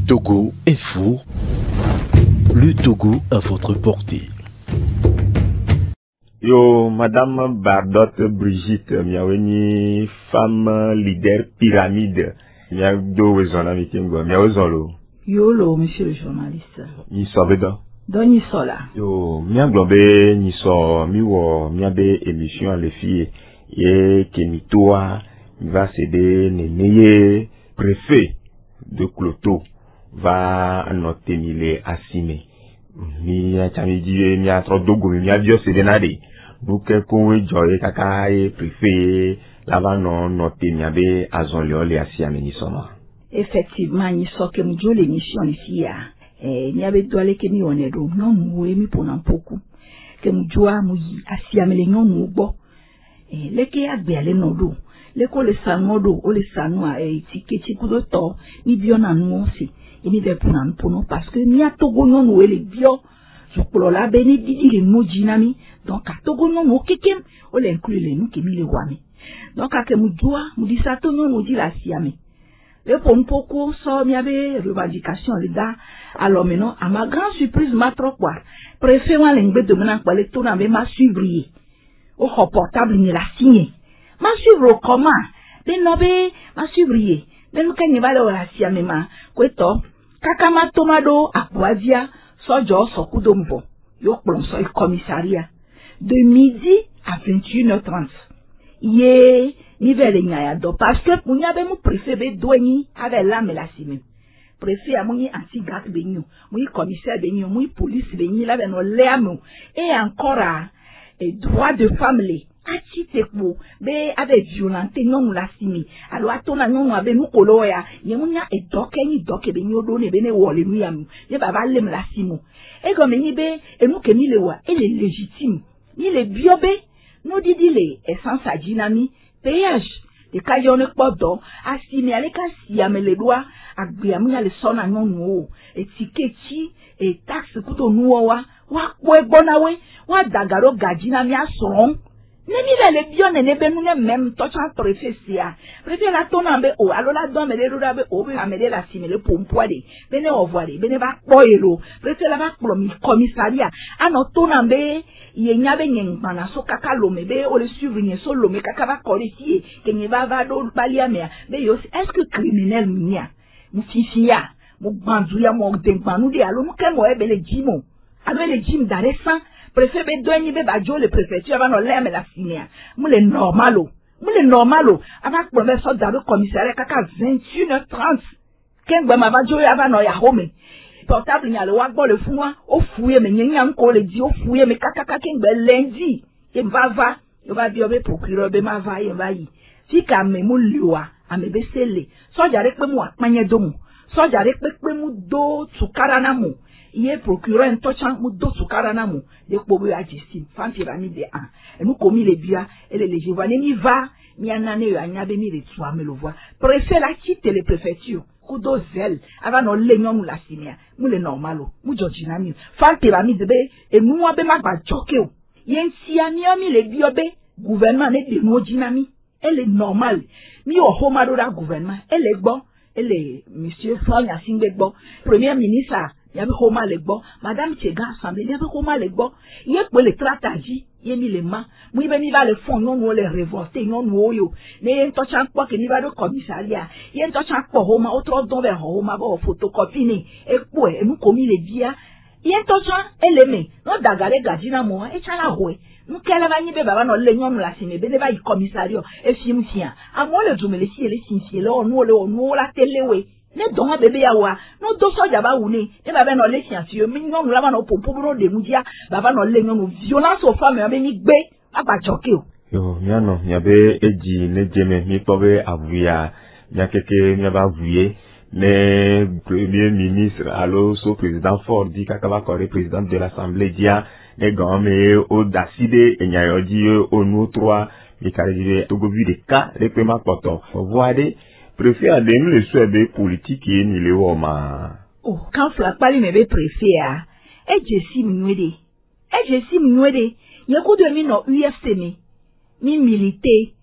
Togo Info, le Togo à votre portée. Yo, Madame Bardot Brigitte, miaweni femme leader pyramide, miado wezona mikengo, miawezolo. Yolo, monsieur le journaliste. Ni sobedo. Don ni sola. Yo, mianglobe ni so miwo miabe émission les filles ye kemitoa va céder neneye préfet de Cloto va noter mille assime. Mi a chamiji mi a trop dogo mi a bio sedenade. Buke kowe joye kaka e préfet lava non noter mi abe azonlio le asiame ni soma. Effectivement, ni so ke mjo l'émission ici ya. Ni abe doale ke mi onedo non mwe mi ponan poku. Ke mjoa mu asiame le non nubo. Leke agbe ale nodo. Leko le sanodo o le sanwa tiketi kudo to ni bio na nuosi. Ni de ponan pono parce que ni a Togo non ou le bio. Je crois la beni didi le mot jinami. Donc à Togo non ou kekem o le inclure le nou ke mi le wami. Donc à ke mjoa mu di sato non ou di la siame. Le pon poko so mi avait revendication les gars. Alors maintenant à ma grande surprise ma trop quoi. Préférant l'engbe de menan kwa le tona be ma suivre. Au portable ni la signé. Ma suivre comment? Ben nobe ma suivre. Ben nous kenye bale o la siame ma. Kweto kakama tomado akwadia sojo sokudo mbo. Yo plonso le commissariat de midi à 21h30. Yé nivelle nyayado parce que pour nyabe mu préfet be douani avec la melasime. Préfet a mouni anti-grat benyo, mouni commissaire benyo, mouni police benyo la ben no leamu et encore et droit de femme les atiteko be avec violenté non la simi. Alors atona non abe mu koloya, yemunya e doke ni doke benyo do ne bene wole mu yamu. Ye baba lem la simo. Et comme ni be e mu ke mi le wa, elle est légitime. Ni le biobe no didi le essence a dynami péage de kayone podo asimi ale kasi amele doa agbiamunya le sona non no e tiketi e taxe kuto nuwa wa bonawe wa dagaro gajina mi ason nemi le bio ne benu ne même tocha préfet la tona be o alola don me le roda be o be amele la simi le pompoade bene ovoire bene ba boyelo préfet la ba plomi commissariat ano tona be ye nyabe nyengana so kaka lome be o le suivre nye so lome kaka ba korisi ke nye ba do balia mea be yo est-ce que criminel nia mu fifia mu banduya mo dengbanu de alo mu kemo e be le jimo alo le jim daresa préfet be do nyi be ba jo le préfecture aba no leme la sinia mu le normalo aba professeur daro commissariat kaka 21h30 kengba ma ba jo aba no ya home portable nyale wa gbo le fun wa o fuye me nyan ko le di o fuye me kakaka kengbe lundi e va yo ba bi obe procureur be ma va ye ba yi fi ka me mu liwa ame be sele so jare pe mu apanye do mu so jare pe mu do tukara na mu iye procureur en tocha mu do tukara na mu de po be ajisi fan pyramide de an e mu komi le bia ele le je vois ni va ni anane yo anya be mi le tu ame le voix préfet la quitte le préfecture kudo zel ava no le nyon la sinia mu le normalo mu jojina mi fan pyramide be e mu wa be ma ba joke o yen si ami mi le biobe gouvernement ne de no jinami elle est normale mi o homa do da gouvernement elle est bon elle est monsieur Fanya Singbe bon premier ministre ya be homa le bon madame Chega assemblée ya be homa le bon ye pe le stratégie ye mi le ma mu be mi ba le fond non no le révolter non no yo ne en to chan kwa ke ni ba do commissariat ye en to chan kwa homa otro don be homa ba photocopie ni e po e mu komi le bia ye en to chan eleme no dagare gajina mo e chala hoe mu kala ba ni be baba no le nyon la sine be ne ba yi commissariat e fim fia amo le dumele si ele sinsie le onu la telewe ne donga bebe ya wa no do soja ba wune e baba no le siansi mi nyon la ba no popo no de mudia baba no le nyon violence aux femmes be mi gbe aba joke o yo miano miabe eji ne jeme mi pobe avuya nya keke mi ba vuye ne premier ministre allo so président Ford di kaka ba kore président de l'assemblée dia ne gome o daside enyayo di onu 3 mi kare di Togo vi de ka le pema poto voade préfet a donné le souhait politique et ni le woma. Oh, quand fla pali me be préfet a, e je si mnwede. Ye ko de mi no UFC mi milité.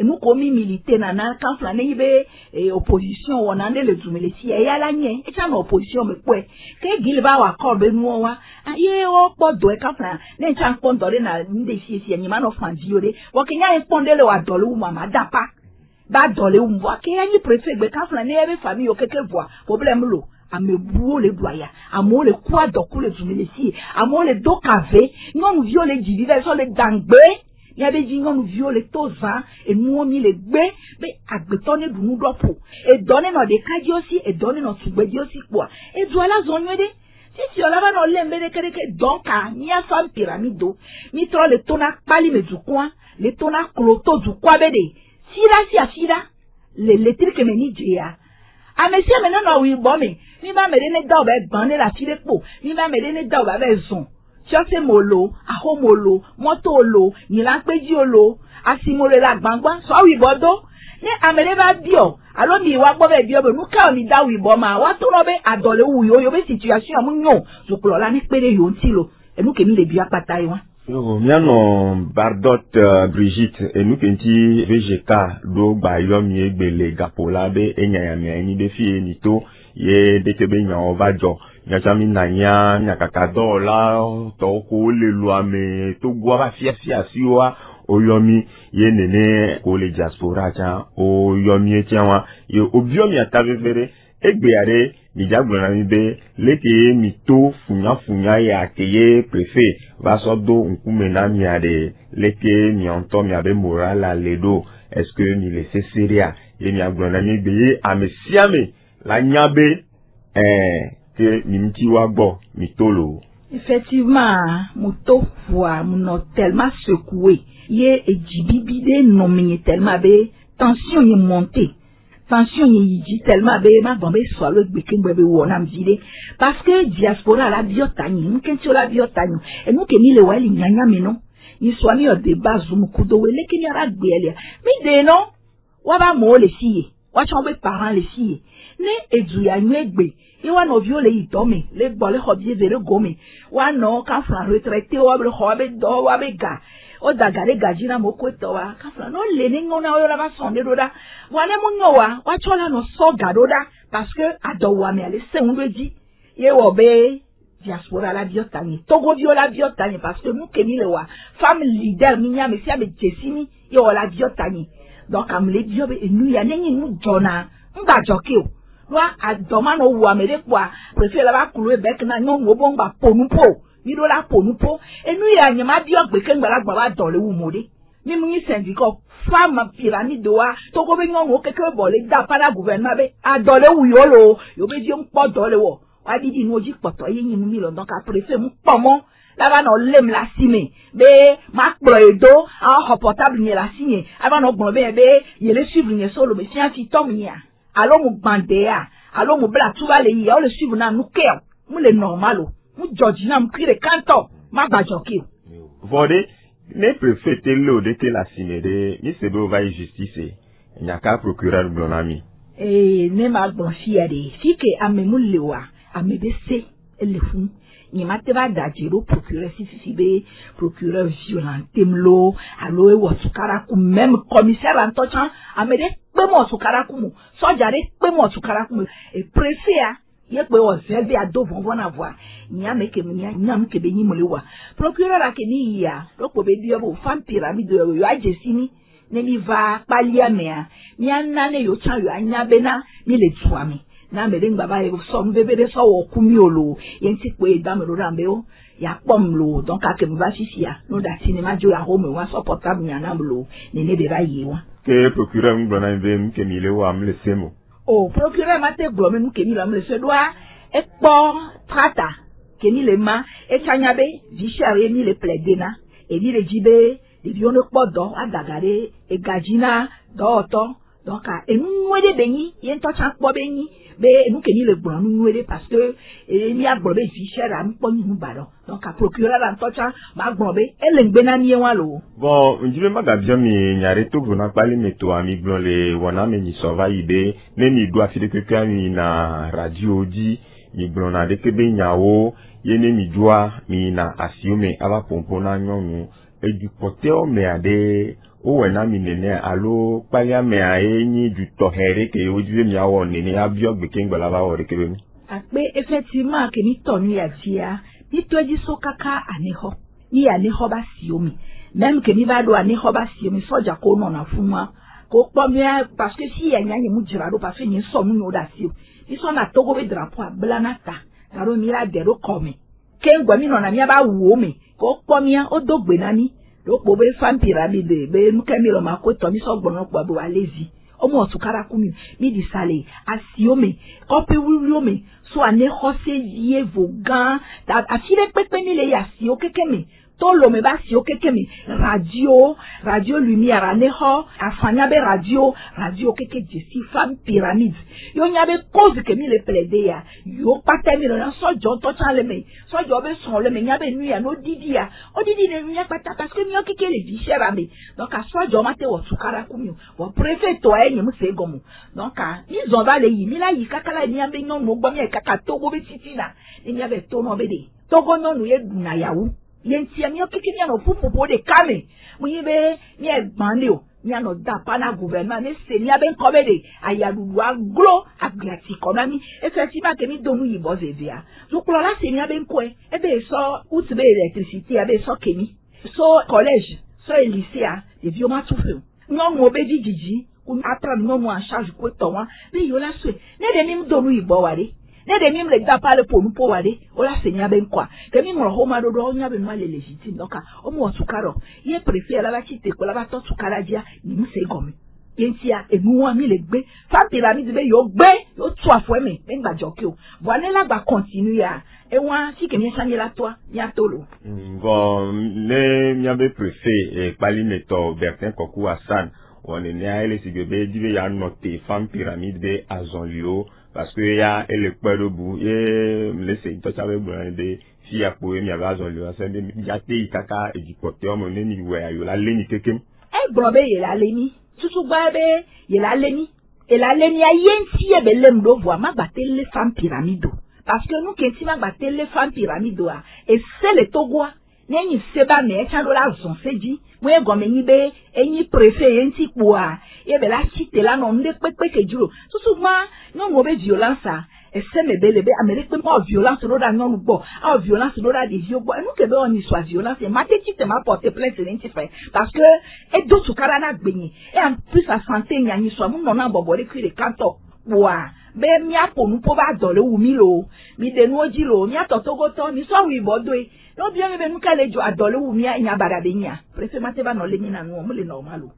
et nous commis militaire nana quand flané be opposition on ande le dumele si e ya la nye e cha na opposition me kwe ke gilba wa ko be nu wa ye o podo e quand flan ne cha pondore na nde si enyi man of fanziore wo kenya e pondele wa dole u mama dapa ba dole u mwa ke anyi préfet be quand flan ne be famille o keke voix problème lo amebuo le doya amo le kwa doku le dumele si amo le dokave non viole divide so le dangbe il y a des gens qui violent tous ça et nous on mis les baies mais à bétonner du nous doit pour et donner dans des cas aussi et donner dans sous bédi aussi quoi et doit la zone de si on va dans l'embe de quelque donc ni a femme pyramide ni trop le tona pali mais du coin le tona cloto du quoi bédé si là les trucs que meni dia ah mais si maintenant non oui bon mais ni va me donner dans ben banner la fille pour ni va me donner dans ben zone Chose molo, ahomolo, motolo, ni la pejiolo, asimole la gbangba, so wibodo. Ne amele ba bio, alo mi wa gbo be bio be nu ka mi da wibo ma, wa to ro be adole wuyo yo be situation mu nyon, so klo la ni pere yo ntilo, e nu ke mi le bio apata yi wa. Miano Bardot Brigitte, et nous kenti VGK, do ba yo mi egbele gapola be enyaya mi ni de fi ni to, ye de tebe nya ovajo. Nyachami nanya nyakakado la toko le luame to guava fia siwa oyomi ye nene ko le diaspora cha oyomi etiawa ye obiomi atavevere egbeare ni jagbona mi be leke mi to funya ya keye préfet va sodo nkumena mi ade leke mi onto mi abe moral ledo est-ce que ni laisser seria ye mi agbona mi be amesiame la nyabe Effectivement, moto voix mon tellement secoué. Yé et jibibide non mais tellement bé tension y montée. Tension y dit tellement bé ma bombe soit le bekin bébé ou on a m'dile parce que diaspora la biotani, nous qu'est-ce la biotani et nous que ni le wali nyanya mais non. Ni soit ni au débat zoom kudo le ki ni ra gbele. Mais de non, wa ba mo le siye. Wa chombe parents le siye. Ne eduya nyegbe. Et on a violé les domés, les bolets hobbies et le gomme. On a quand flan retraité ou le hobby d'or ou avec gars. O dagare gajina moko towa. Quand flan non lening on a eu la sonde roda. Wane munyoa, wachola no so garoda. Parce que adowa me ale se on dit. Ye obe diaspora la biotani. Togo viola biotani parce que nous kemi le wa. Femme leader minya mesia be jesini. Ye o la biotani. Donc am le diobe et nous ya nengi nous jona. Mba jokeo. Wa adomano wa mere kwa préfère la ba kulu bec na nyon wo bon ba ponupo ni do la ponupo e nu ya nyama bi ogbe ke ngba ba dole wu mode ni mu ni syndicat femme pyramide wa to go be nyon wo keke bole da para gouvernement be adole wu yo lo yo be di npo dole wo wa di nu oji poto yin mu mi lo donc a préfère mu pomo la ba no lem la sime be ma pro edo a portable ni la signe aba no gbon be ye le suivre ni solo be si afi tom ni alors mon bandéa, alors mon bla tout va les y a le suivre na nous kéo, nous les normalo, nous Georgina me crie le canton, ma bajoki. Vode, ne préfet lo de te la simede, ni se do va justice, n'y a qu'à procureur blonami. Ne ma blanchiade, si que a me moulewa, a me bese, le fou. Ni mateva dajiro procureur si be procureur violenté mlo alo e wasukaraku même commissaire antochan amede pe mo sukaraku mu sojare pe mo sukaraku mu e préfet ye pe o zebe ado vonvon avoir nyame ke nyam ke be nyimolewa procureur akeni ya lokpo be bi obo fan pyramide yo ajesini ne mi va paliamea ni anane yo chan yo anyabena ni le tuami na mede ngba e so mbebe de so wo kumiolo yenti pe damero rambeo ya pomlo donc a ke mba sisia no da cinema jo ya home wa supportable nya na mlo ne ne be ba yiwa ke procureur ngbona nve ke mi le wa mle semo o procureur mate glome mu ke mi la mle se doa e po trata ke ni le ma e chanyabe vichere ni le plaidena e ni le jibe de biono podo adagare e gajina do to donc e nwede benyi yento chan po benyi be nous que ni le blanc nous parce que il y a blobé fichère à m'pon nous baro donc à procureur en tocha ma blobé elle ngbe ni wa lo bon ndibe magabia mi nyare to bona pali meto ami blon le wana me ni sova ibe ne ni do afide que mi na radio di mi blon na de ke be nyawo ye ne mi doa mi na asiume aba pompona nyonu e du pote o me ade o wena mi nene alo palia me aeni du tohere ke o diwe mi awo nene abio gbe ke ngba lava o rekebe mi akpe effectivement ke ni tonu ya tia ni toji so kaka aneho ni aneho ba siomi même que ni ba do aneho ba siomi soja ko no na funwa ko pomia parce que si ya nyanye mu jirado parce que ni so mu no da sio ni so na togo be drapeau ablanata karo mira dero come ke ngwa mi no na mi ba wo me ko pomia o dogbe nani lo po be fan pyramide be nu ke mi lo ma ko to mi so gbonu po be wa lazy omo otukara kumi mi di sale asiome kope wuriome so ane hose yie vogan da afile pepe ni le yasio kekeme to lo me ba sio kekeme radio lumière ane ho afanya be radio keke jesi femme pyramide yo nya be cause ke mi le plaider ya yo pate mi na so jo to chale me so jo be son le me nya be nu ya no didi ya o didi ne nya pata parce que mi o keke le bi cher ame donc a so jo mate wo tukara kumi wo préfet to enye mu se gomu donc a mi zo ba le yi mi la yi kakala ni abe no mo gbo mi kaka togo be titi na ni abe to no be de togo no nu ye na yawu yenti mi o keke ni no pupu de kame mu yibe ni egbande o ni ano da pana gouvernement ne se ni abe nkobe de ayadudu aglo aglati konami effectivement ke mi donu yi boze dia so klo la se ni abe nkoe ebe so utbe électricité abe so kemi so collège so lycée a de vioma tufu non mo be dijiji kun atra no mo en charge ko to wa be yo la so ne de mi donu yi bo ware ne de mi le da pale ponu po ware o la se ni abe nkwa ke mi mo ho ma do do nya be ma le légitime donc o mo tukaro ye préfère la chite ko la ba to tukara dia ni mu se gomi yentia emu wa mi le gbe fa pyramide be yo gbe yo tu afo me ngba joke o bo ane la gba continue ya ewa si ke mi sanye la toi ya tolo bon le mi abe préfet e pali neto Bertin Kokou Hassan on est né à ele sigebe dibe ya noté femme pyramide be azonlio parce que ya ele pelo bu e me se to chabe bu de si ya po mi aba azonlio se be ya te ikaka ejipote o mo ne ni we ayo la leni kekem e brobe ye la leni tutu gba be ye la leni e la leni ayenti e be lemdo vo ma gba tele femme pyramide parce que nous kenti ma gba tele femme pyramide a e se le togoa nenyi seba me e chando la zon seji mo e gome ni be enyi préfet yenti poa e be la chite la no nde pepe ke juro tutu ma no mo be violence a e se me be le be amerique mo violence ro da non bo a violence ro da des yeux bo nous que be on soit violence e ma te chite ma porter plainte lenti fait parce que e do tukara na gbenyi e en plus sa santé nya ni so mo no na bobo le kri le kanto wa be mi aponu po ba dole wu mi lo mi de nu oji lo mi atotogo to mi so wi bodo e no bi be nu kale jo adole wu mi nya bara be nya prefe mate ba no le mi na nu mo le normal o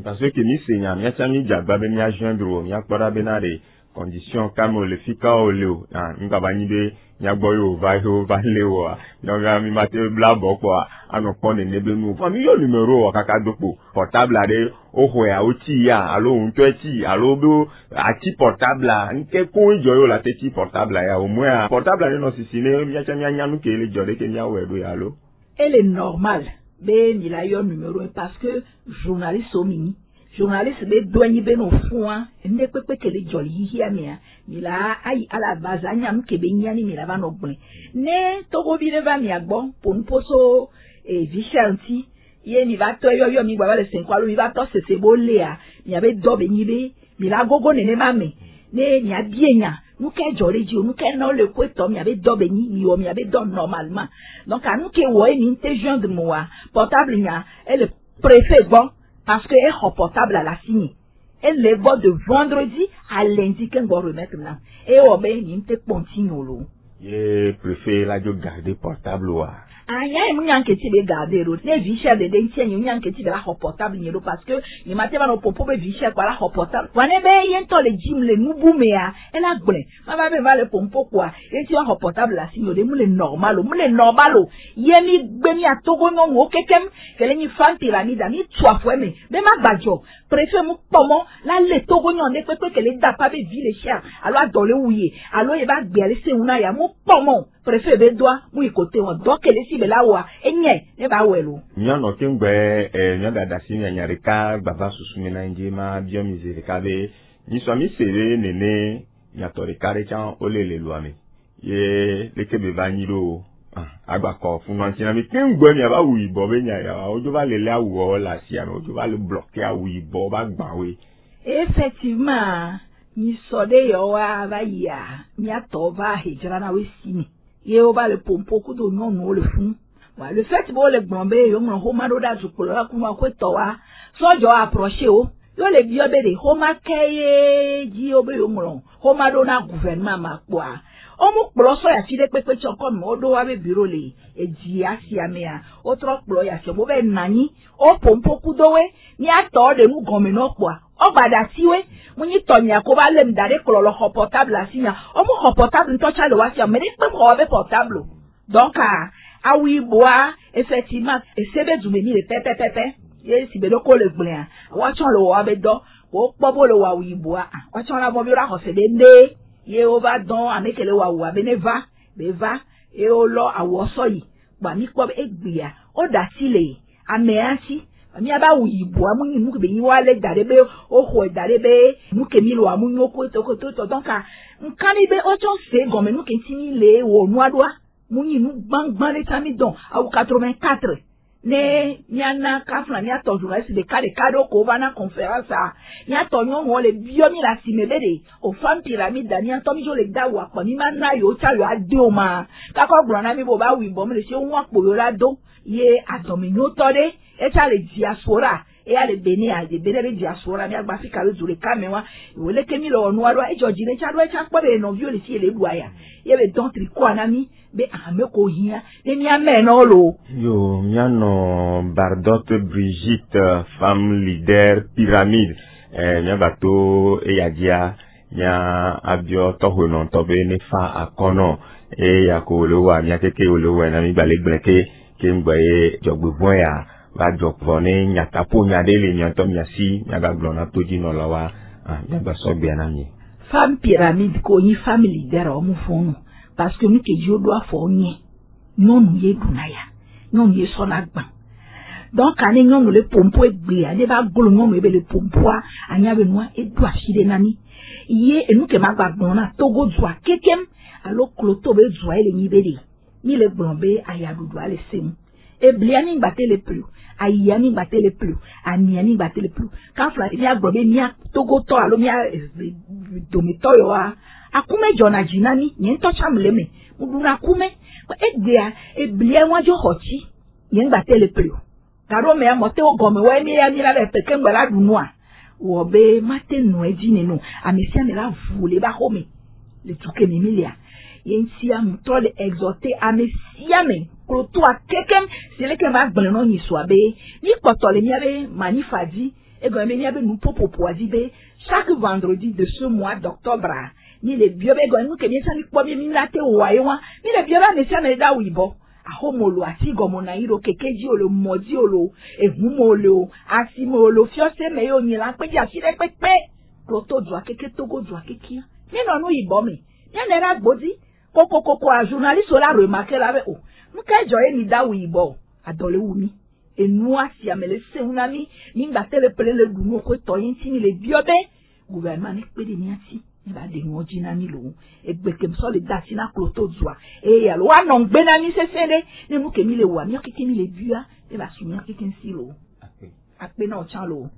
parce que mi se nya mi cha mi jagba be mi ajoindre mi akpara be na de condition kamo le fika o le o nga ba ni be nya gbo yo va le o no ga mi mate bla bo po ano pon ne be nu fa mi yo numero o kaka dopo portable ade o ho ya o ti ya alo un to ti alo do ati portable nke ko jo yo la te ti portable ya o mo ya portable no sisine mi cha nya nu ke le jode ke nya we do ya lo elle est normale be ni la yo numero parce que journaliste o mini journaliste be douani be no fun ende pepe ke le joli hia mia mi la ai ala bazanya mke be nyani mi la ba no gbin ne to go bi le va mi agbo pon poso e vichanti ye ni va to yo mi gba le 5 alo mi va to se bo le a mi abe do be ni be mi la gogo ne ma me ne ni abienya nu ke jori ji nu ke no le ko to mi abe do be ni yo mi abe do normalement donc anu ke wo ni te joindre moi portable nya elle préfet bon parce que est portable à la signe. Elle les voit de vendredi à lundi qu'on va remettre là. Et on va y continuer. Je préfère la garder portable. Aya mu nyanke ti be garder ro ne visha de den tienyu nyanke ti be la portable nyelo parce que ni mateba no popo be visha kwa la portable wane be yento le gym le nubu mea e la gble ma ba be va le pompo kwa e ti wa portable la sinyo de mu le normalo yemi gbe mi atogo no wo kekem kele ni fan pyramide ni twa fo me be ma gbajo préfet mu pomo la le togo nyon de pepe kele da pa be ville cher alo adole wuye alo e ba gbe ale se una ya mu pomo préfet be doa mu ikote won do kele si be la wa enye ne ba welu nya no kengbe nya dada si nya nyarika baba susumi na njema bio mizere kabe ni so mi sere nene nya tore kare chan olele luame ye leke be vaniro agbakọ fún wọn tina mi kí n gbọ́ ni a bá wù ìbọn bẹ́ẹ̀ ni àyà ojú bá lè lé àwùwọ́ la sí àmì ojú bá lè blọ̀kì àwù ìbọn bá gbà wé. Effectivement, ni sọdẹ yọ wa báyìí à ní àtọ̀ bá àhèjìrá náà wé sí ni yé o bá lè pòǹpò kó tó yàn nù ó lè fún wa le fait bó lè gbọ̀n bẹ́ẹ̀ yóò mọ̀ hó má ló dájú pé lọ́wọ́ kún wa kó tọ̀ wá sọ́jọ́ àpọ̀ṣe o yóò lè bí ọ bẹ́ẹ̀ de hó má kẹ́yẹ́ jí o bẹ́ẹ̀ yóò mọ̀ hó má ló ná gouvernement máa pọ̀ à ọmọ kplɔ sɔ yasi ɖe kpekpe tsɔ kɔ mɛ woɖo wa be biro le edzi asi amea wotrɔ kplɔ yasi wo bɛ nanyi wo pompo kudowe ní atɔ ɖe nu gɔme nɔ kpɔa ɔgbadatiwe mo nyi tɔnyia ko ba lé mi da ɖe kplɔ le xɔ portable asi nya ɔmo xɔ portable ŋutɔ tsa le wa si ame ɖe kpe xɔ be portable donc awu iboa effectivement ese be dume ni le pɛpɛpɛpɛ ye si be ɖo ko le gblẽa woatsɔ le wɔ be dɔ wo kpɔ bo le wɔ awu iboa woatsɔ la bɔ bi la xɔ se ɖe ne ye o va dɔn amekele wa wua be ne va be va ye o lɔ awɔ sɔyi gba mi kpɔ be egbea o da si le amea si mi aba wu yiboa mu nyi nuke be yi wa le da ɖe be o xɔ da ɖe be nuke mi lo amu nyo ko to donc nkani be o tsɔ se gɔme nuke ti mi le wɔ nua ɖoa mu nyi nu gbãgbã ɖe ta mi dɔn awu 84 ne miana kafla miatɔ journaliste ɖeka ɖo ko va na conférence a miatɔ nyɔnuwo le biɔ mi le asime be de o fam pyramide miatɔ mi dzo le da wɔ akpa mi ma na yewo tsa yewo ade o ma kakɔ gblɔ na mi bo ba wi bɔ mi le se ŋu akpo yewo la do ye adɔmenyotɔ ɖe etsa le diaspora eya le bene a de bene be diaspora mi agba fi ka lo dzo le kame wa yewo leke mi le wɔ nua ɖoa edzɔ dzi ne tsa ɖo etsa kpɔ be nɔviwo le fi le ɖua ya ye be dɔn tricot na mi be ame ko hia ne miame no lo yo miano Bardotte Brigitte femme leader pyramide miabato eyadia mia abio tohono tobe ne fa akono ya ko lo wa mia keke lo wa na mi gbale gbleke ke ngbe jogbon ya ba jokpo ni nyatapo nyadele nyanto miasi nyagaglo na toji no lawa nyagba so bia na mi femme pyramide ko ni femme leader o mu fonu parce que nous que Dieu doit fournir non nous y dunaya non y sona gban donc ane non le pompo egbe ane ba golo non ebe le pompo anya be noa edu aside nani ye enu ke magba gbon na togo zwa kekem alo kloto be zwa ele ni bede ni le blombe aya dudu ale sem ebliani ngate le plus ayani ngate le plus aniani ngate le plus quand fla ni agbobe ni togo to alo mi domito yo akume jona jinani nyen to chamleme muduna kume egdea eblie wajo hochi nyen ngate le plus karo me amote ogome we ni ya ni la peke ngbala dunua wo be mate no ejini no amesia me la vule ba home le tuke mi milia yensia mutro le exhorter amesia me kroto akekem sele ke ma gbele no ni so abe ni kotole mi abe manifadi ego me ni abe nu popopo azibe chaque vendredi de ce mois d'octobre ni le biobe go nu ke mi sani kpo mi late wa yewa ni le bioba mesia me da wibo ahomolo asigomo na iro kekeji olo modi olo ehumolo asimolo fiose me yo nyila peji asire pepe proto dua keke togo dua kekia ni no nu ibo me ni nera gbodi kokokoko a journaliste la remarquer la be o nka joye ni da wibo adole wumi enu asi amele se unami ni ngba tele pele le dunu ko to yin ti ni le biobe gouvernement ni pede ni ati ba de ngoji na ni lo egbekem so le dati na kloto zwa ya lo wa no gbe na ni sesede ni mu ke mi le wa mi o ke mi le bua e ba su mi o ke kin si lo ape na o chan lo